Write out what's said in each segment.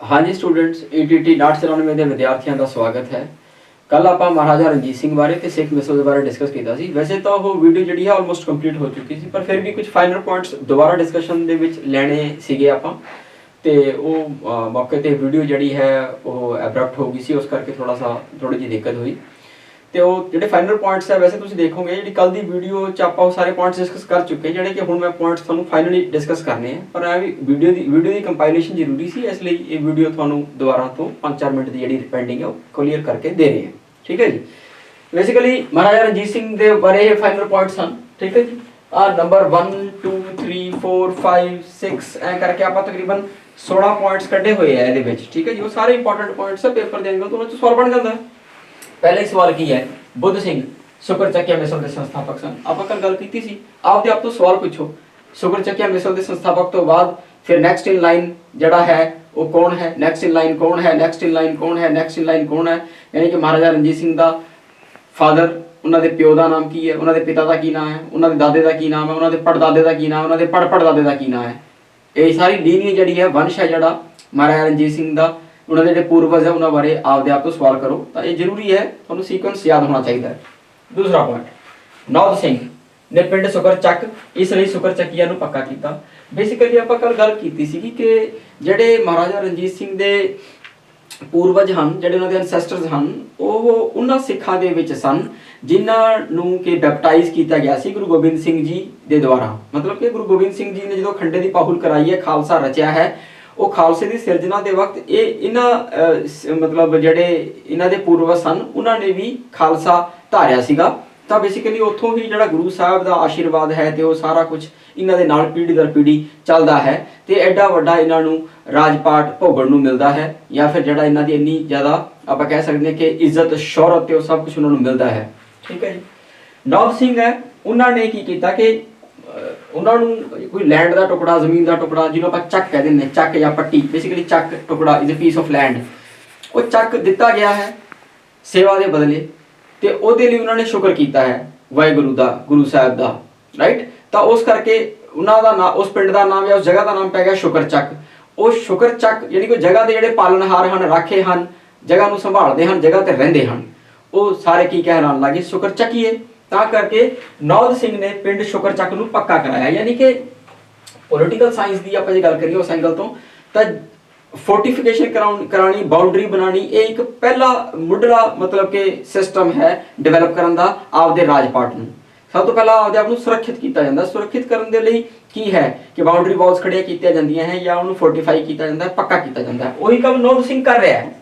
हाँ जी students ETT 994 ਦੇ ਵਿਦਿਆਰਥੀਆਂ ਦਾ ਸਵਾਗਤ ਹੈ। ਕੱਲ ਆਪਾਂ ਮਹਾਰਾਜਾ ਰਣਜੀਤ ਸਿੰਘ ਬਾਰੇ ਤੇ ਸਿੱਖ ਮਿਸਲ ਦੇ ਬਾਰੇ ਡਿਸਕਸ ਕੀਤਾ ਸੀ। ਵੈਸੇ ਤਾਂ ਉਹ ਵੀਡੀਓ ਜਿਹੜੀ ਹੈ ਆਲਮੋਸਟ ਕੰਪਲੀਟ ਹੋ ਚੁੱਕੀ ਸੀ, ਪਰ ਫਿਰ ਵੀ ਕੁਝ ਫਾਈਨਲ ਪੁਆਇੰਟਸ ਦੁਬਾਰਾ ਡਿਸਕਸ਼ਨ ਦੇ ਵਿੱਚ ਲੈਣੇ ਸੀਗੇ ਆਪਾਂ ਤੇ ਉਹ ਮੌਕੇ ਤੇ ਵੀਡੀਓ ਜਿਹੜੀ ਹੈ ਉਹ ਐਬਰਪਟ ਹੋ ਗਈ ਸੀ, ਉਸ ਕਰਕੇ ਥੋੜੀ ਜਿਹੀ ਦਿੱਕਤ ਹੋਈ। ਤੇ ਉਹ ਜਿਹੜੇ ਫਾਈਨਲ ਪੁਆਇੰਟਸ ਹੈ, ਵੈਸੇ ਤੁਸੀਂ ਦੇਖੋਗੇ ਜਿਹੜੀ ਕੱਲ ਦੀ ਵੀਡੀਓ 'ਚ ਆਪਾਂ ਉਹ ਸਾਰੇ ਪੁਆਇੰਟਸ ਡਿਸਕਸ ਕਰ ਚੁੱਕੇ, ਜਿਹੜੇ ਕਿ ਹੁਣ ਮੈਂ ਪੁਆਇੰਟਸ ਤੁਹਾਨੂੰ ਫਾਈਨਲੀ ਡਿਸਕਸ ਕਰਨੇ ਆ। ਪਰ ਇਹ ਵੀ ਵੀਡੀਓ ਦੀ ਕੰਪਾਈਲੇਸ਼ਨ ਜ਼ਰੂਰੀ ਸੀ, ਇਸ ਲਈ ਇਹ ਵੀਡੀਓ ਤੁਹਾਨੂੰ ਦੁਬਾਰਾ ਤੋਂ 5-4 ਮਿੰਟ ਦੀ ਜਿਹੜੀ ਪੈਂਡਿੰਗ ਹੈ ਉਹ ਕਲੀਅਰ ਕਰਕੇ ਦੇ ਰਹੇ ਹਾਂ। ਠੀਕ ਹੈ ਜੀ। ਬੇਸਿਕਲੀ ਮਹਾਰਾਜਾ ਰਣਜੀਤ ਸਿੰਘ ਦੇ ਬਾਰੇ ਇਹ ਫਾਈਨਲ ਪੁਆਇੰਟਸ ਹਨ। ਠੀਕ ਹੈ ਜੀ। ਆ ਨੰਬਰ 1 2 3 4 5 6 ਐ ਕਰਕੇ ਆਪਾਂ ਤਕਰੀਬਨ 16 ਪੁਆਇੰਟਸ ਕੱਢੇ ਹੋਏ ਆ ਇਹਦੇ ਵਿੱਚ। ਠੀਕ ਹੈ ਜੀ। ਉਹ ਸਾਰੇ ਇੰਪੋਰਟੈਂਟ ਪੁਆਇੰਟਸ ਆ, ਪੇਪਰ ਦੇ ਐਂਗਲ ਤੋਂ ਉਹਨਾਂ 'ਚ ਸਵਾਲ ਬਣ ਜਾਂਦਾ ਹੈ। पहले सवाल की है, बुद्ध सिंह शुक्र चकिया मिसल के संस्थापक सन। आप कल गल की सी, आप तो सवाल पूछो शुक्र चकिया मिसल के संस्थापक तो बाद फिर नेक्स्ट इन लाइन जड़ा है वो कौन है, नेक्स्ट इन लाइन कौन है, नेक्स्ट इन लाइन कौन है, नेक्स्ट इन लाइन कौन है। यानी कि महाराजा रणजीत सिंह दा फादर, उन्होंने प्यो का नाम की है, उन्होंने पिता का की नाम है, उन्होंने दादे का की नाम है, उन्होंने पड़दादे का की नाम है, उन्होंने पड़पड़दादे का की नाम है। ये सारी लीनियज जी है, वंश है जड़ा महाराजा रणजीत सिंह का, उन्होंने जो पूर्वज है उन्होंने बारे आपदे आप तो सवाल करो। तो ये जरूरी है, थोड़ा सीक्वेंस याद होना चाहिए। दूसरा पॉइंट, नौद सिंह ने पिंड सुकर चक इसलिए सुकर चकिया नूं पक्का किया। बेसिकली आप कल गल की सी कि जेडे महाराजा रणजीत सिंह दे पूर्वज हैं, जेडे उन्होंने एंसैस्टर्स हैं, वो उन्होंने सिखा दे विच सन जिन्हों के बैप्टाइज किया गया सी गुरु गोबिंद सिंह जी के द्वारा। मतलब कि गुरु गोबिंद सिंह जी ने जो खंडे की पाहुल कराई है, खालसा रचिया है, वो खालसे की सिरजना के वक्त ये इन्हों मतलब जेडे इन्हों के पूर्वज सन उन्होंने भी खालसा धारिया सीगा। तो बेसिकली उत्थों ही जो गुरु साहब का आशीर्वाद है तो सारा कुछ इन्हों के नाल पीढ़ी दर पीढ़ी चलता है। तो एडा वड्डा इन्हों राजपाट भोगण नूं मिलता है, या फिर जो इन्हों की इन्नी ज़्यादा आप कह सकते हैं कि इज्जत शौहरत तो सब कुछ उन्होंने मिलता है। ठीक है जी। नौब सिंह है, उन्होंने की किया कि उन्होंने कोई लैंड का टुकड़ा, जमीन का टुकड़ा जिन्होंने आप चक कह दें, चक या पट्टी, बेसिकली चक टुकड़ा is a piece of land, वो चक दिता गया है सेवा के बदले। तो उसके लिए उन्होंने शुक्र किया है वाहिगुरु का, गुरु साहब का। राइट। तो उस करके उन्होंने नाम, उस पिंड का नाम या उस जगह का नाम पै गया शुक्र चक। उस शुक्र चक यानी कोई जगह के जोड़े पालनहार हैं, राखे हैं, जगह को संभालते हैं, जगह पर रहिंदे हैं, वो सारे की कहलान लगे शुक्र चकीए। ता करके नौद सिंह ने पिंड शुक्र चक नूं पक्का कराया। यानी कि पोलिटिकल साइंस की आप गल करिए उस एंगल तो फोर्टिफिकेशन करानी, बाउंड्री बनानी, ये एक पहला मुढ़ला मतलब कि सिस्टम है डिवेलप करने का आपदे राजपाट नूं। सब तो पहला आपदे आप नूं सुरक्षित किया जाता। सुरक्षित करने के लिए की है कि बाउंड्री वॉल्स खड़िया कीतियां जांदियां हैं या उन्होंने फोर्टिफाई किया जाता है, पक्का किया जाता है। वही काम नौद सिंह कर रहा है।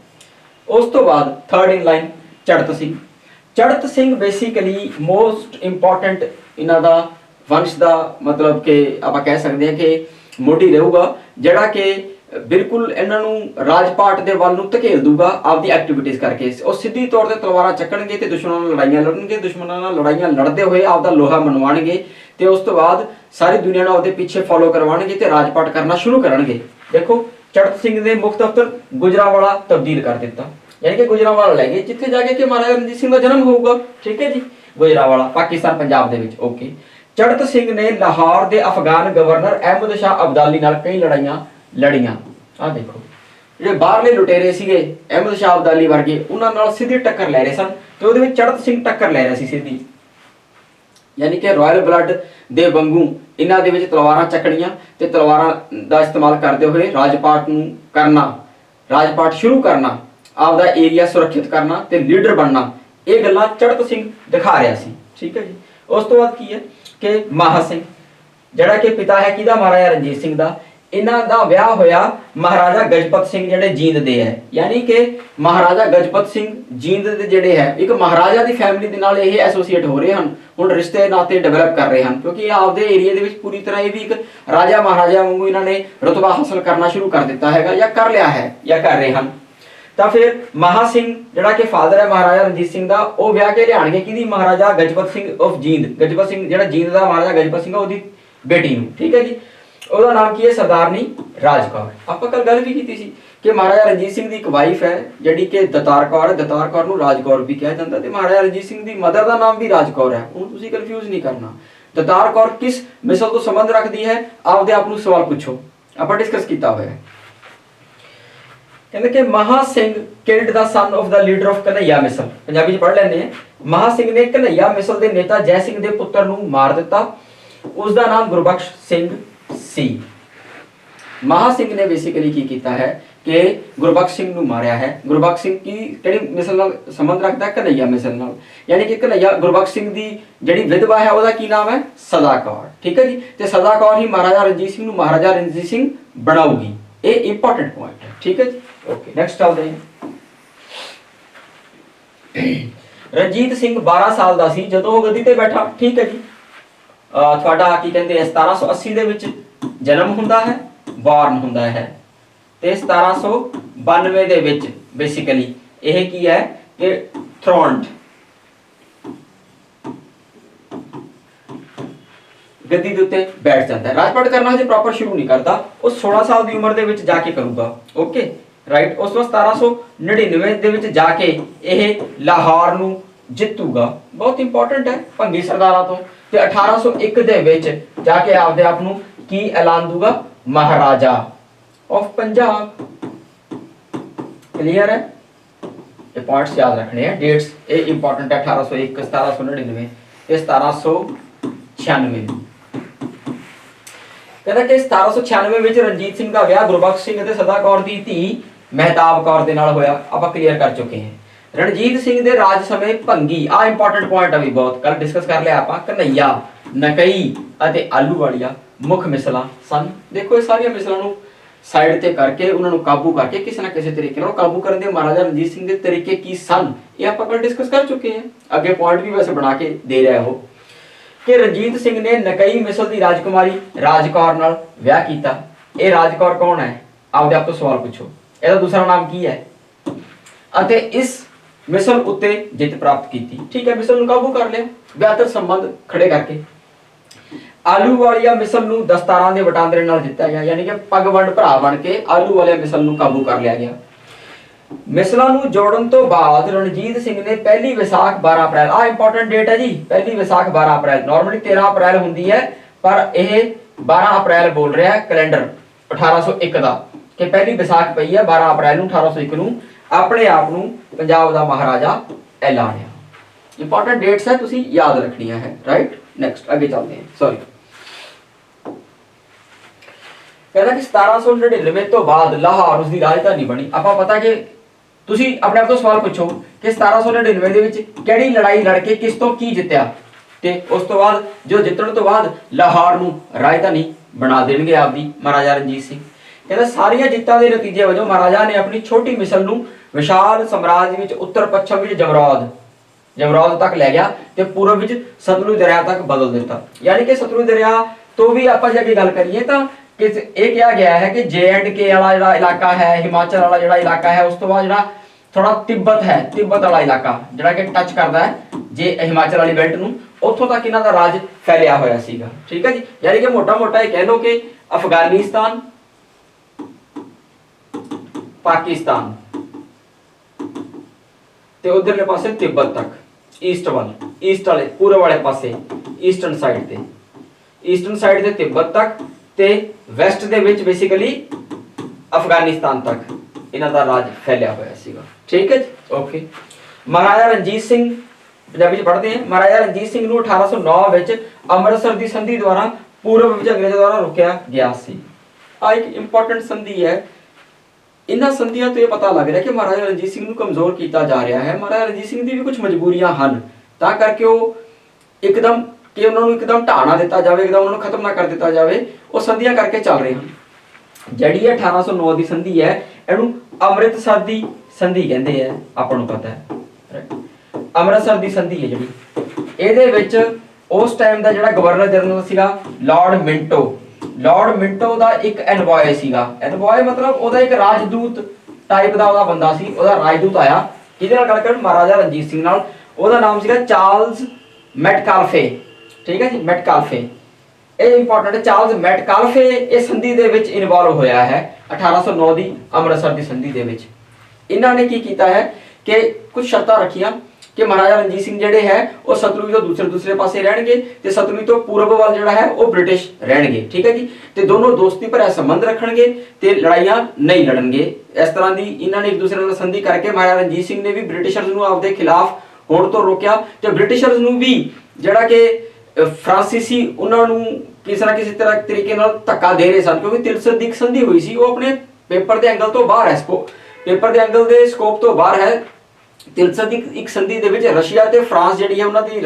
उस तो बाद third in line Charat Singh. Charat Singh basically most important इन्हों का वंश का मतलब कि आप कह सकते हैं कि मोटी रहूगा, जड़ा कि बिल्कुल इन्हों राजपाट के वाल धकेल दूगा आपकी एक्टिविटीज़ करके। और सीधी तौर पर तलवार चकणगे तो दुश्मनों नाल लड़ाइयां लड़नगे, दुश्मनों नाल लड़ाइयां लड़ते हुए आपका लोहा मनवाणगे, तो उस तो बाद सारी दुनिया ने उसके पीछे फॉलो करवाएंगे तो राजपाट करना शुरू करेंगे। देखो चड़त सिंह ने मुख्य दफ्तर गुजरावाला तब्दील कर दिता, यानी कि गुजरावाला ले गए जिथे जाके कि महाराजा रणजीत सिंह का जन्म होगा। ठीक है जी। गुजरावाला पाकिस्तान पंजाब दे विच। ओके। चड़त सिंह ने लाहौर के अफगान गवर्नर अहमद शाह अब्दाली नाल कई लड़ाइयां लड़ियां। आ देखो जो बाहरले लुटेरे सीगे अहमद शाह अब्दाली वर्गे, उन्हां नाल सीधी टक्कर ले रहे सन, तो उहदे विच चड़त सिंह टक्कर ले रहा सी सीधी। यानी कि रॉयल ब्लड दे वांगू इन्हां दे विच तलवारां चकणियां ते तलवारां दा इस्तेमाल करते हुए राजपाट नूं करना, राजपाट शुरू करना, आपदा एरिया सुरक्षित करना ते लीडर बनना, ये गल्लां चड़त सिंह दिखा रहा सी। ठीक है जी। उस तो बाद की है कि माहा सिंह जड़ा कि पिता है किदा महाराजा रणजीत सिंह दा, इन्हां दा विआह होया महाराजा गजपत सिंह जेडे जींद दे है। यानी कि महाराजा गजपत सिंह जींद दे जेडे है एक महाराजा दी फैमिली दे नाल ये एसोसीएट हो रहे हैं, हुण रिश्ते नाते डेवलप कर रहे हैं, क्योंकि आपदे एरिया दे विच पूरी तरह ये भी एक राजा महाराजा वांगू इन्होंने रुतबा हासिल करना शुरू कर दिता है या कर लिया है या कर रहे हैं। तो फिर महा सिंह जड़ा कि फादर है महाराजा रणजीत सिंह का, वो ब्याह के लियाणगे कि महाराजा गजपत सिंह ऑफ जींद, गजपत सिंह जड़ा जींद का महाराजा गजपत सिंह उसकी बेटी नूं। ठीक है जी। उसका नाम की है सरदारनी राज कौर। आप कल गल भी की सी कि महाराजा रणजीत सिंह की एक वाइफ है जी कि दतार कौर है, दतार कौर नूं राज कौर भी कहा जाता है। महाराजा रणजीत सिंह की मदर का नाम भी राज कौर है। हुण तुसीं कन्फ्यूज नहीं करना, दतार कौर किस मिसल तो संबंध रखती है, आपदे आप नूं सवाल पूछो, आप डिस्कस किया हुआ है। कहते कि Maha Singh killed the son of the leader of Kanhaiya misl, Punjabi च पढ़ लेने हैं। महा सिंह ने कन्हैया मिसल के नेता जय सिंह के पुत्र नूं मार दिता, उसका नाम गुरबख्श सिंह सी। महा सिंह ने बेसिकली की कीता है कि गुरबख्श सिंह नूं मारिया है। गुरबख्श सिंह की जिहड़ी मिसल नाल संबंध रखता है कन्हैया मिसल नाल, यानी कि कन्हैया गुरबख्श सिंह दी जिहड़ी विधवा है उसका की नाम है सदा कौर, ठीक है जी। ते सदा कौर ही महाराजा रणजीत सिंह नूं महाराजा रणजीत सिंह बनाऊगी, ये इंपॉर्टेंट पॉइंट है, ठीक है जी। ओके नेक्स्ट चलते हैं। रणजीत सिंह 12 साल दा सी जदों वो गद्दी ते बैठा, ठीक है जी। ਤੁਹਾਡਾ ਕੀ ਕਹਿੰਦੇ 1780 ਦੇ ਵਿੱਚ ਜਨਮ ਹੁੰਦਾ ਹੈ, ਬਾਰਨ ਹੁੰਦਾ ਹੈ, ਤੇ 1792 ਦੇ ਵਿੱਚ ਬੇਸਿਕਲੀ ਇਹ ਕੀ ਹੈ ਕਿ ਥਰੋਨਡ ਗੱਦੀ ਦੇ ਉੱਤੇ ਬੈਠ ਜਾਂਦਾ ਹੈ। ਰਾਜਪਾਟ ਕਰਨਾ ਹਜੇ ਪ੍ਰੋਪਰ ਸ਼ੁਰੂ ਨਹੀਂ ਕਰਦਾ, ਉਹ 16 ਸਾਲ ਦੀ ਉਮਰ ਦੇ ਵਿੱਚ ਜਾ ਕੇ ਕਰੂਗਾ, ਓਕੇ ਰਾਈਟ। ਉਸ ਤੋਂ 1799 ਦੇ ਵਿੱਚ ਜਾ ਕੇ ਇਹ ਲਾਹੌਰ ਨੂੰ ਜਿੱਤੂਗਾ, ਬਹੁਤ ਇੰਪੋਰਟੈਂਟ ਹੈ ਭੰਗੀ ਸਰਦਾਰਾਂ ਤੋਂ। ਤੇ 1801 ਦੇ ਵਿੱਚ ਜਾ ਕੇ ਆਪਦੇ ਆਪ ਨੂੰ ਕੀ ਐਲਾਨ ਦੂਗਾ, ਮਹਾਰਾਜਾ ਆਫ ਪੰਜਾਬ। क्लियर है, ये पॉइंट्स याद रखने हैं, डेट्स ये इंपॉर्टेंट है। 1801 1799 ਤੇ 1796। ਕਹਿੰਦਾ ਕਿ 1796 ਵਿੱਚ ਰਣਜੀਤ ਸਿੰਘ ਦਾ ਵਿਆਹ ਗੁਰਬਖਸ਼ ਸਿੰਘ ਅਤੇ ਸਦਾ ਕੌਰ ਦੀ ਧੀ ਮਹਿਤਾਬ ਕੌਰ ਦੇ ਨਾਲ ਹੋਇਆ, ਆਪਾਂ ਕਲੀਅਰ ਕਰ ਚੁੱਕੇ ਹਾਂ। रणजीत सिंह ਦੇ ਰਾਜ ਸਮੇਂ ਭੰਗੀ, ਆ ਇੰਪੋਰਟੈਂਟ ਪੁਆਇੰਟ ਆ ਵੀ ਬਹੁਤ ਕੱਲ ਡਿਸਕਸ ਕਰ ਲਿਆ ਆਪਾਂ, ਕਨਈਆ, ਨਕਈ ਅਤੇ ਆਲੂਵਾਲੀਆ ਮੁੱਖ ਮਿਸਲਾਂ ਸਨ। ਦੇਖੋ ਇਹ ਸਾਰੀਆਂ ਮਿਸਲਾਂ ਨੂੰ ਸਾਈਡ ਤੇ ਕਰਕੇ ਉਹਨਾਂ ਨੂੰ ਕਾਬੂ ਕਰਕੇ ਕਿਸੇ ਨਾ ਕਿਸੇ ਤਰੀਕੇ ਨਾਲ ਕਾਬੂ ਕਰਨ ਦੇ ਮਹਾਰਾਜਾ ਰਣਜੀਤ ਸਿੰਘ ਦੇ ਤਰੀਕੇ ਕੀ ਸਨ, ਇਹ ਆਪਾਂ ਕੱਲ ਡਿਸਕਸ ਕਰ ਚੁੱਕੇ ਹਾਂ। ਅੱਗੇ ਪੁਆਇੰਟ ਵੀ ਵੈਸੇ ਬਣਾ ਕੇ ਦੇ ਰਿਹਾ ਉਹ ਕਿ ਰਣਜੀਤ ਸਿੰਘ ਨੇ ਨਕਈ ਮਿਸਲ ਦੀ ਰਾਜਕੁਮਾਰੀ ਰਾਜਕੌਰ ਨਾਲ ਵਿਆਹ ਕੀਤਾ। ਇਹ ਰਾਜਕੌਰ ਕੌਣ ਹੈ, ਆਪਦੇ ਆਪ ਤੋਂ ਸਵਾਲ ਪੁੱਛੋ, ਇਹਦਾ ਦੂਸਰਾ ਨਾਮ ਕੀ ਹੈ, ਅਤੇ ਇਸ ਮਿਸਲ ਉੱਤੇ ਜਿੱਤ ਪ੍ਰਾਪਤ ਕੀਤੀ, ਠੀਕ ਹੈ। ਮਿਸਲ ਨੂੰ ਕਾਬੂ ਕਰ ਲਿਆ ਬਿਹਤਰ ਸੰਬੰਧ ਖੜੇ ਕਰਕੇ। ਆਲੂਵਾਲੀਆ ਮਿਸਲ ਨੂੰ ਦਸਤਾਰਾਂ ਦੇ ਵਟਾਂਦਰੇ ਨਾਲ ਜਿੱਤਿਆ ਗਿਆ, ਯਾਨੀ ਕਿ ਪਗਵੰਡ ਭਰਾ ਬਣ ਕੇ ਆਲੂਵਾਲੀਆ ਮਿਸਲ ਨੂੰ ਕਾਬੂ ਕਰ ਲਿਆ ਗਿਆ। ਮਿਸਲਾਂ ਨੂੰ ਜੋੜਨ ਤੋਂ ਬਾਅਦ ਰਣਜੀਤ ਸਿੰਘ ਨੇ ਪਹਿਲੀ ਵਿਸਾਖ 12 ਅਪ੍ਰੈਲ, ਆ ਇੰਪੋਰਟੈਂਟ ਡੇਟ ਹੈ ਜੀ, ਪਹਿਲੀ ਵਿਸਾਖ 12 ਅਪ੍ਰੈਲ, ਨਾਰਮਲੀ 13 ਅਪ੍ਰੈਲ ਹੁੰਦੀ ਹੈ ਪਰ ਇਹ 12 ਅਪ੍ਰੈਲ ਬੋਲ ਰਿਹਾ ਹੈ ਕੈਲੰਡਰ 1801 ਦਾ, ਕਿ ਪਹਿਲੀ ਵਿਸਾਖ ਪਈ ਹੈ 12 ਅਪ੍ਰੈਲ ਨੂੰ 1801 ਨੂੰ ਆਪਣੇ ਆਪ ਨੂੰ ਪੰਜਾਬ ਦਾ ਮਹਾਰਾਜਾ ਐਲਾਨਿਆ। ਇੰਪੋਰਟੈਂਟ ਡੇਟਸ ਹੈ, ਤੁਸੀਂ ਯਾਦ ਰੱਖਣੀਆਂ ਹੈ, ਰਾਈਟ। ਨੈਕਸਟ ਅੱਗੇ ਚੱਲਦੇ ਹਾਂ, ਸੌਰੀ। ਕਹਿੰਦਾ ਕਿ 1799 ਤੋਂ ਬਾਅਦ ਲਾਹੌਰ ਉਸ ਦੀ ਰਾਜਧਾਨੀ ਬਣੀ। ਆਪਾਂ ਪਤਾ ਕਿ ਤੁਸੀਂ ਆਪਣੇ ਆਪ ਤੋਂ ਸਵਾਲ ਪੁੱਛੋ ਕਿ 1799 ਦੇ ਵਿੱਚ ਕਿਹੜੀ ਲੜਾਈ ਲੜ ਕੇ ਕਿਸ ਤੋਂ ਕੀ ਜਿੱਤਿਆ, ਤੇ ਉਸ ਤੋਂ ਬਾਅਦ ਜੋ ਜਿੱਤਣ ਤੋਂ ਬਾਅਦ ਲਾਹੌਰ ਨੂੰ ਰਾਜਧਾਨੀ ਬਣਾ ਦੇਣਗੇ ਆਪਦੀ ਮਹਾਰਾਜਾ ਰਣਜੀਤ ਸਿੰਘ। ਕਹਿੰਦਾ ਸਾਰੀਆਂ ਜਿੱਤਾਂ ਦੇ ਨਤੀਜੇ ਵਜੋਂ ਮਹਾਰਾਜਾ ਨੇ ਆਪਣੀ ਛੋਟੀ ਮਿਸਲ ਨੂੰ ਵਿਸ਼ਾਲ ਸਮਰਾਜ ਵਿੱਚ ਉੱਤਰ ਪੱਛਮ ਵਿੱਚ ਜਮਰੌਦ ਤੱਕ ਲੈ ਗਿਆ ਤੇ ਪੂਰਬ ਵਿੱਚ ਸਤਲੁਜ ਦਰਿਆ ਤੱਕ ਬਦਲ ਦਿੱਤਾ। ਯਾਨੀ ਕਿ ਸਤਲੁਜ ਦਰਿਆ ਤੋਂ ਵੀ ਆਪਾਂ ਜੇ ਗੱਲ ਕਰੀਏ ਤਾਂ ਕਿ ਇਹ ਕਿਹਾ ਗਿਆ ਹੈ ਕਿ J&K ਵਾਲਾ ਜਿਹੜਾ ਇਲਾਕਾ ਹੈ, ਹਿਮਾਚਲ ਵਾਲਾ ਜਿਹੜਾ ਇਲਾਕਾ ਹੈ, ਉਸ ਤੋਂ ਬਾਅਦ ਜਿਹੜਾ ਥੋੜਾ ਤਿੱਬਤ ਹੈ, ਤਿੱਬਤ ਵਾਲਾ ਇਲਾਕਾ ਜਿਹੜਾ ਕਿ ਟੱਚ ਕਰਦਾ ਹੈ ਜੇ ਹਿਮਾਚਲ ਵਾਲੀ ਬੈਲਟ ਨੂੰ, ਉੱਥੋਂ ਤੱਕ ਇਹਨਾਂ ਦਾ ਰਾਜ ਫੈਲਿਆ ਹੋਇਆ ਸੀਗਾ, ਠੀਕ ਹੈ ਜੀ। ਯਾਨੀ ਕਿ ਮੋਟਾ ਇਹ ਕਹਿ ਲਓ ਕਿ ਅਫਗਾਨਿਸਤਾਨ, ਪਾਕਿਸਤਾਨ ਤੇ ਉਧਰਲੇ ਪਾਸੇ ਤਿੱਬਤ ਤੱਕ, ਈਸਟ ਵਾਲੇ ਪੂਰਬ ਵਾਲੇ ਪਾਸੇ ਈਸਟਰਨ ਸਾਈਡ ਤੇ ਤਿੱਬਤ ਤੱਕ ਤੇ ਵੈਸਟ ਦੇ ਵਿੱਚ ਬੇਸਿਕਲੀ ਅਫਗਾਨਿਸਤਾਨ ਤੱਕ ਇਹਨਾਂ ਦਾ ਰਾਜ ਫੈਲਿਆ ਹੋਇਆ ਸੀਗਾ, ਠੀਕ ਹੈ ਜੀ। ਓਕੇ, ਮਹਾਰਾਜਾ ਰਣਜੀਤ ਸਿੰਘ, ਪੰਜਾਬੀ ਚ ਪੜ੍ਹਦੇ ਹਾਂ, ਮਹਾਰਾਜਾ ਰਣਜੀਤ ਸਿੰਘ ਨੂੰ 1809 ਵਿੱਚ ਅੰਮ੍ਰਿਤਸਰ ਦੀ ਸੰਧੀ ਦੁਆਰਾ ਪੂਰਬ ਵਿੱਚ ਅੰਗਰੇਜ਼ਾਂ ਦੁਆਰਾ ਰੋਕਿਆ ਗਿਆ ਸੀ। ਆ ਇੱਕ ਇੰਪੋਰਟੈਂਟ ਸੰਧੀ ਹੈ। ਇਹਨਾਂ ਸੰਧੀਆਂ ਤੋਂ ਇਹ ਪਤਾ ਲੱਗ ਰਿਹਾ ਕਿ ਮਹਾਰਾਜਾ ਰਣਜੀਤ ਸਿੰਘ ਨੂੰ ਕਮਜ਼ੋਰ ਕੀਤਾ ਜਾ ਰਿਹਾ ਹੈ। ਮਹਾਰਾਜਾ ਰਣਜੀਤ ਸਿੰਘ ਦੀ ਵੀ ਕੁਝ ਮਜਬੂਰੀਆਂ ਹਨ, ਤਾਂ ਕਰਕੇ ਉਹ ਇੱਕਦਮ ਕਿ ਉਹਨਾਂ ਨੂੰ ਇੱਕਦਮ ਢਾਹ ਨਾ ਦਿੱਤਾ ਜਾਵੇ, ਇੱਕਦਮ ਉਹਨਾਂ ਨੂੰ ਖਤਮ ਨਾ ਕਰ ਦਿੱਤਾ ਜਾਵੇ, ਉਹ ਸੰਧੀਆਂ ਕਰਕੇ ਚੱਲ ਰਹੇ ਹਨ। ਜਿਹੜੀ 1809 ਦੀ ਸੰਧੀ ਹੈ ਇਹਨੂੰ ਅੰਮ੍ਰਿਤਸਰ ਦੀ ਸੰਧੀ ਕਹਿੰਦੇ ਆ, ਆਪਾਂ ਨੂੰ ਪਤਾ ਹੈ। ਅੰਮ੍ਰਿਤਸਰ ਦੀ ਸੰਧੀ ਹੈ ਜਿਹੜੀ, ਇਹਦੇ ਵਿੱਚ ਉਸ ਟਾਈਮ ਦਾ ਜਿਹੜਾ ਗਵਰਨਰ ਜਨਰਲ ਸੀਗਾ ਲਾਰਡ ਮਿੰਟੋ ਦਾ ਇੱਕ ਐਨਵॉय ਸੀਗਾ। ਐਨਵॉय ਮਤਲਬ ਉਹਦਾ ਇੱਕ ਰਾਜਦੂਤ ਟਾਈਪ ਦਾ ਉਹਦਾ ਬੰਦਾ ਸੀ, ਉਹਦਾ ਰਾਜਦੂਤ ਆਇਆ ਕਿਹਦੇ ਨਾਲ ਗੱਲ ਕਰਨ, ਮਹਾਰਾਜਾ ਰਣਜੀਤ ਸਿੰਘ ਨਾਲ। ਉਹਦਾ ਨਾਮ ਸੀਗਾ ਚਾਰਲਸ ਮੈਟਕਾਲਫੇ, ਠੀਕ ਹੈ ਜੀ, ਮੈਟਕਾਲਫੇ। ਇਹ ਇੰਪੋਰਟੈਂਟ ਹੈ, ਚਾਰਲਸ ਮੈਟਕਾਲਫੇ ਇਹ ਸੰਧੀ ਦੇ ਵਿੱਚ ਇਨਵੋਲਵ ਹੋਇਆ ਹੈ 1809 ਦੀ ਅੰਮ੍ਰਿਤਸਰ ਦੀ ਸੰਧੀ ਦੇ ਵਿੱਚ। ਇਹਨਾਂ ਨੇ ਕੀ ਕੀਤਾ ਹੈ ਕਿ ਕੁਝ ਸ਼ਰਤਾਂ ਰੱਖੀਆਂ ਕਿ ਮਹਾਰਾਜਾ ਰਣਜੀਤ ਸਿੰਘ ਜਿਹੜੇ ਹੈ ਉਹ ਸਤਲੁਜ ਤੋਂ ਦੂਸਰੇ ਪਾਸੇ ਰਹਿਣਗੇ ਤੇ ਸਤਲੁਜ ਤੋਂ ਪੂਰਬ ਵੱਲ ਜਿਹੜਾ ਹੈ ਉਹ ਬ੍ਰਿਟਿਸ਼ ਰਹਿਣਗੇ। ਠੀਕ ਹੈ ਜੀ, ਤੇ ਦੋਨੋਂ ਦੋਸਤੀ ਭਰਿਆ ਸੰਬੰਧ ਰੱਖਣਗੇ ਤੇ ਲੜਾਈਆਂ ਨਹੀਂ ਲੜਨਗੇ। ਇਸ ਤਰ੍ਹਾਂ ਦੀ ਇਹਨਾਂ ਨੇ ਇੱਕ ਦੂਸਰੇ ਨਾਲ ਸੰਧੀ ਕਰਕੇ ਮਹਾਰਾਜਾ ਰਣਜੀਤ ਸਿੰਘ ਨੇ ਵੀ ਬ੍ਰਿਟਿਸ਼ਰਸ ਨੂੰ ਆਪਦੇ ਖਿਲਾਫ ਹੋਣ ਤੋਂ ਰੋਕਿਆ ਤੇ ਬ੍ਰਿਟਿਸ਼ਰਸ ਨੂੰ ਵੀ ਜਿਹੜਾ ਕਿ ਫਰਾਂਸੀਸੀ ਉਹਨਾਂ ਨੂੰ ਕਿਸੇ ਨਾ ਕਿਸੇ ਤਰ੍ਹਾਂ ਤਰੀਕੇ ਨਾਲ ਧੱਕਾ ਦੇ ਰਹੇ ਸਨ, ਕਿਉਂਕਿ ਤਿਲਸਤ ਦੀ ਇੱਕ ਸੰਧੀ ਹੋਈ ਸੀ, ਉਹ ਆਪਣੇ ਪੇਪਰ ਦੇ ਐਂਗਲ ਤੋਂ ਬਾਹਰ ਹੈ, ਪੇਪਰ ਦੇ ਐਂਗਲ ਦੇ ਸਕੋਪ ਤੋਂ ਬਾਹਰ ਹੈ। ਤਿਲਸਤ ਦੀ ਇੱਕ ਸੰਧੀ ਦੇ ਵਿੱਚ ਰਸ਼ੀਆ ਤੇ ਫਰਾਂਸ ਜਿਹੜੀ ਹੈ ਉਹਨਾਂ ਦੀ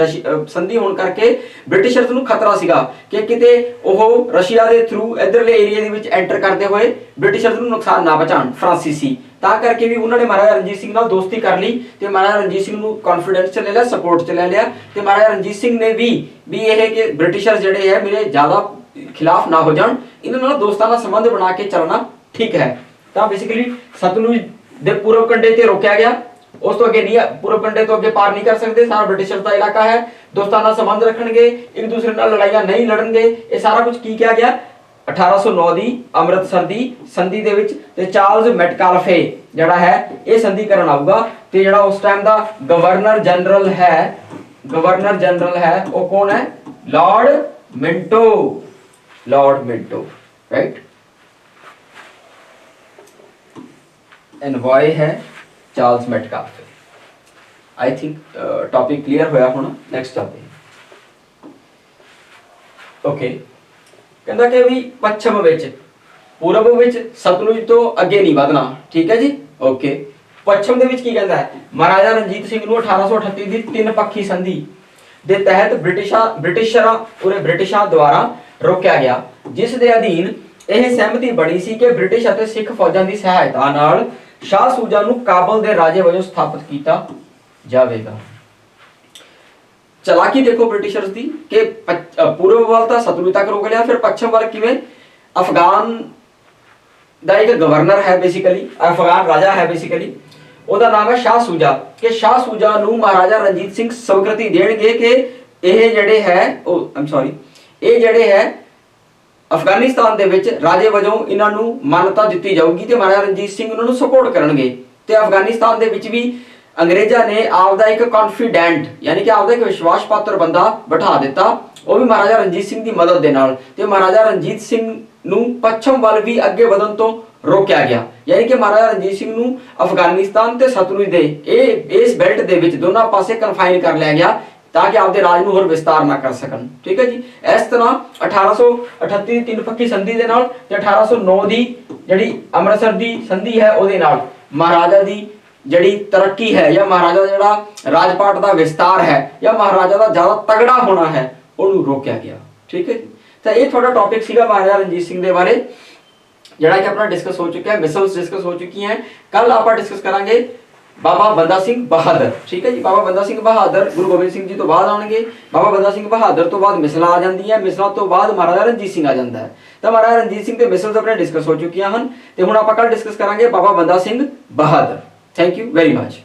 ਸੰਧੀ ਹੋਣ ਕਰਕੇ ਬ੍ਰਿਟਿਸ਼ਰਸ ਨੂੰ ਖਤਰਾ ਸੀਗਾ ਕਿ ਕਿਤੇ ਉਹ ਰਸ਼ੀਆ ਦੇ ਥਰੂ ਇਧਰਲੇ ਏਰੀਆ ਦੇ ਵਿੱਚ ਐਂਟਰ ਕਰਦੇ ਹੋਏ ਬ੍ਰਿਟਿਸ਼ਰਸ ਨੂੰ ਨੁਕਸਾਨ ਨਾ ਪਹੁੰਚਾਉਣ ਫਰਾਂਸੀਸੀ। ਤਾਂ ਕਰਕੇ ਵੀ ਉਹਨਾਂ ਨੇ ਮਹਾਰਾਜਾ ਰਣਜੀਤ ਸਿੰਘ ਨਾਲ ਦੋਸਤੀ ਕਰ ਲਈ ਤੇ ਮਹਾਰਾਜਾ ਰਣਜੀਤ ਸਿੰਘ ਨੂੰ ਕੌਨਫੀਡੈਂਸ ਚ ਲੈ ਲਿਆ, ਸਪੋਰਟ ਚ ਲੈ ਲਿਆ ਤੇ ਮਹਾਰਾਜਾ ਰਣਜੀਤ ਸਿੰਘ ਨੇ ਵੀ ਇਹ ਕਿ ਬ੍ਰਿਟਿਸ਼ਰ ਜਿਹੜੇ ਹੈ ਮੇਰੇ ਜ਼ਿਆਦਾ ਖਿਲਾਫ ਨਾ ਹੋ ਜਾਣ, ਇਹਨਾਂ ਨਾਲ ਦੋਸਤਾਨਾ ਸੰਬੰਧ ਬਣਾ ਕੇ ਚੱਲਣਾ ਠੀਕ ਹੈ। ਤਾਂ ਬੇਸਿਕਲੀ ਸਤਲੁਜ ਦੇ ਪੂਰਬ ਕੰਢੇ ਤੇ ਰੋਕਿਆ ਗਿਆ, ਉਸ ਤੋਂ ਅੱਗੇ ਨਹੀਂ, ਪੂਰਬ ਕੰਢੇ ਤੋਂ ਅੱਗੇ ਪਾਰ ਨਹੀਂ ਕਰ ਸਕਦੇ, ਸਾਰਾ ਬ੍ਰਿਟਿਸ਼ਰ ਦਾ ਇਲਾਕਾ ਹੈ, ਦੋਸਤਾਨਾ ਸੰਬੰਧ ਰੱਖਣਗੇ, ਇੱਕ ਦੂਸਰੇ ਨਾਲ ਲੜਾਈਆਂ ਨਹੀਂ ਲੜਨਗੇ। ਇਹ ਸਾਰਾ ਕੁਝ ਕੀ ਕਿਹਾ ਗਿਆ 1809 ਦੀ ਅੰਮ੍ਰਿਤਸਰ ਦੀ ਸੰਧੀ ਦੇ ਵਿੱਚ। ਤੇ ਚਾਰਲਸ ਮੈਟਕਾਲਫੇ ਜਿਹੜਾ ਹੈ ਇਹ ਸੰਧੀ ਕਰਨ ਆਊਗਾ ਤੇ ਜਿਹੜਾ ਉਸ ਟਾਈਮ ਦਾ ਗਵਰਨਰ ਜਨਰਲ ਹੈ ਉਹ ਕੌਣ ਹੈ? Lord Minto, right. एनवॉय है Charles Metcalfe. I think topic clear होया होना। नेक्स्ट आते हैं। ओके, कहता कि भी पश्चिम विच पूरब विच सतलुज तो अगे नहीं ਵਧਣਾ, ठीक है जी। ओके, पश्चिम ਦੇ ਵਿੱਚ ਕੀ ਕਹਿੰਦਾ ਹੈ? ਮਹਾਰਾਜਾ ਰਣਜੀਤ ਸਿੰਘ ਨੂੰ 1838 ਦੀ ਤਿੰਨ ਪੱਖੀ ਸੰਧੀ ਦੇ ਤਹਿਤ ਬ੍ਰਿਟਿਸ਼ਾਂ ਦੁਆਰਾ ਰੋਕਿਆ ਗਿਆ, ਜਿਸ ਦੇ ਅਧੀਨ ਇਹ ਸਹਿਮਤੀ ਬਣੀ ਸੀ ਕਿ ਬ੍ਰਿਟਿਸ਼ ਅਤੇ ਸਿੱਖ ਫੌਜਾਂ ਦੀ ਸਹਾਇਤਾ ਨਾਲ ਸ਼ਾਹ ਸੂਜਾ ਨੂੰ ਕਾਬਲ ਦੇ ਰਾਜੇ ਵਜੋਂ ਸਥਾਪਿਤ ਕੀਤਾ ਜਾਵੇਗਾ। ਚਲਾਕੀ ਦੇਖੋ ਬ੍ਰਿਟਿਸ਼ਰਸ ਦੀ ਕਿ ਪੂਰਬ ਵੱਲ ਤਾਂ ਸਤਲੁਜ ਤੱਕ ਰੋਕ ਲਿਆ, ਫਿਰ ਪੱਛਮ ਵੱਲ ਕਿਵੇਂ? ਅਫਗਾਨ ਦਾ ਇੱਕ ਗਵਰਨਰ ਹੈ ਬੇਸਿਕਲੀ, ਅਫਗਾਨ ਰਾਜਾ ਹੈ ਬੇਸਿਕਲੀ, ਉਹਦਾ ਨਾਮ ਹੈ ਸ਼ਾਹ ਸੂਜਾ, ਕਿ ਸ਼ਾਹ ਸੂਜਾ ਨੂੰ ਮਹਾਰਾਜਾ ਰਣਜੀਤ ਸਿੰਘ ਸਵੀਕ੍ਰਿਤੀ ਦੇਣਗੇ ਕਿ ਇਹ ਜਿਹੜੇ ਹੈ ਅਫਗਾਨਿਸਤਾਨ ਦੇ ਵਿੱਚ ਰਾਜੇ ਵਜੋਂ ਇਹਨਾਂ ਨੂੰ ਮਾਨਤਾ ਦਿੱਤੀ ਜਾਊਗੀ ਤੇ ਮਹਾਰਾਜਾ ਰਣਜੀਤ ਸਿੰਘ ਉਹਨਾਂ ਨੂੰ ਸਪੋਰਟ ਕਰਨਗੇ। ਤੇ ਅਫਗਾਨਿਸਤਾਨ ਦੇ ਵਿੱਚ ਵੀ ਅੰਗਰੇਜ਼ਾਂ ਨੇ ਆਪਦਾ ਇੱਕ ਕੌਨਫੀਡੈਂਟ ਯਾਨੀ ਕਿ ਆਪਦਾ ਇੱਕ ਵਿਸ਼ਵਾਸ ਪਾਤਰ ਬੰਦਾ ਬਿਠਾ ਦਿੱਤਾ, ਉਹ ਵੀ ਮਹਾਰਾਜਾ ਰਣਜੀਤ ਸਿੰਘ ਦੀ ਮਦਦ ਦੇ ਨਾਲ। ਤੇ ਮਹਾਰਾਜਾ ਰਣਜੀਤ ਸਿੰਘ ਨੂੰ ਪੱਛਮ ਵੱਲ ਵੀ ਅੱਗੇ ਵਧਣ ਤੋਂ ਰੋਕਿਆ ਗਿਆ, ਯਾਨੀ ਕਿ ਮਹਾਰਾਜਾ ਰਣਜੀਤ ਸਿੰਘ ਨੂੰ ਅਫਗਾਨਿਸਤਾਨ ਤੇ ਸਤਲੁਜ ਦੇ ਇਸ ਬੈਲਟ ਦੇ ਵਿੱਚ ਦੋਨਾਂ ਪਾਸੇ ਕਨਫਾਈਨ ਕਰ ਲਿਆ ਗਿਆ ਤਾਂ ਕਿ ਆਪਦੇ ਰਾਜ ਨੂੰ ਹੋਰ ਵਿਸਤਾਰ ਨਾ ਕਰ ਸਕਣ। ਠੀਕ ਹੈ ਜੀ। ਇਸ ਤਰ੍ਹਾਂ 1838 ਦੀ ਤਿੰਨ ਪੱਖੀ ਸੰਧੀ ਦੇ ਨਾਲ ਤੇ 1809 ਦੀ ਜਿਹੜੀ ਅੰਮ੍ਰਿਤਸਰ ਦੀ ਸੰਧੀ ਹੈ ਉਹਦੇ ਨਾਲ ਮਹਾਰਾਜਾ ਦੀ ਜਿਹੜੀ ਤਰੱਕੀ ਹੈ ਜਾਂ ਮਹਾਰਾਜਾ ਜਿਹੜਾ ਰਾਜਪਾਟ ਦਾ ਵਿਸਤਾਰ ਹੈ ਜਾਂ ਮਹਾਰਾਜਾ ਦਾ ਜ਼ਿਆਦਾ ਤਗੜਾ ਹੋਣਾ ਹੈ ਉਹਨੂੰ ਰੋਕਿਆ ਗਿਆ। ਠੀਕ ਹੈ ਜੀ। ਤਾਂ ਇਹ ਤੁਹਾਡਾ ਟੌਪਿਕ ਸੀਗਾ ਮਹਾਰਾਜਾ ਰਣਜੀਤ ਸਿੰਘ ਦੇ ਬਾਰੇ, ਜਿਹੜਾ ਕਿ ਆਪਣਾ ਡਿਸਕਸ ਹੋ ਚੁੱਕਿਆ ਹੈ, ਮਿਸਲਸ ਡਿਸਕਸ ਹੋ ਚੁੱਕੀਆਂ। ਕੱਲ ਆਪਾਂ ਡਿਸਕਸ ਕਰਾਂਗੇ ਬਾਬਾ ਬੰਦਾ ਸਿੰਘ ਬਹਾਦਰ। ਠੀਕ ਹੈ ਜੀ। ਬਾਬਾ ਬੰਦਾ ਸਿੰਘ ਬਹਾਦਰ ਗੁਰੂ ਗੋਬਿੰਦ ਸਿੰਘ ਜੀ ਤੋਂ ਬਾਅਦ ਆਉਣਗੇ। ਬਾਬਾ ਬੰਦਾ ਸਿੰਘ ਬਹਾਦਰ ਤੋਂ ਬਾਅਦ ਮਿਸਲਾਂ ਆ ਜਾਂਦੀਆਂ, ਮਿਸਲਾਂ ਤੋਂ ਬਾਅਦ ਮਹਾਰਾਜਾ ਰਣਜੀਤ ਸਿੰਘ ਆ ਜਾਂਦਾ ਹੈ। ਤਾਂ ਮਹਾਰਾਜਾ ਰਣਜੀਤ ਸਿੰਘ ਤੇ ਮਿਸਲਸ ਆਪਣੇ ਡਿਸਕਸ ਹੋ ਚੁੱਕੀਆਂ ਹਨ ਤੇ ਹੁਣ ਆਪਾਂ ਕੱਲ ਡਿਸਕਸ ਕਰਾਂਗੇ ਬਾਬਾ ਬੰਦਾ Singh Bahadur. Thank you very much.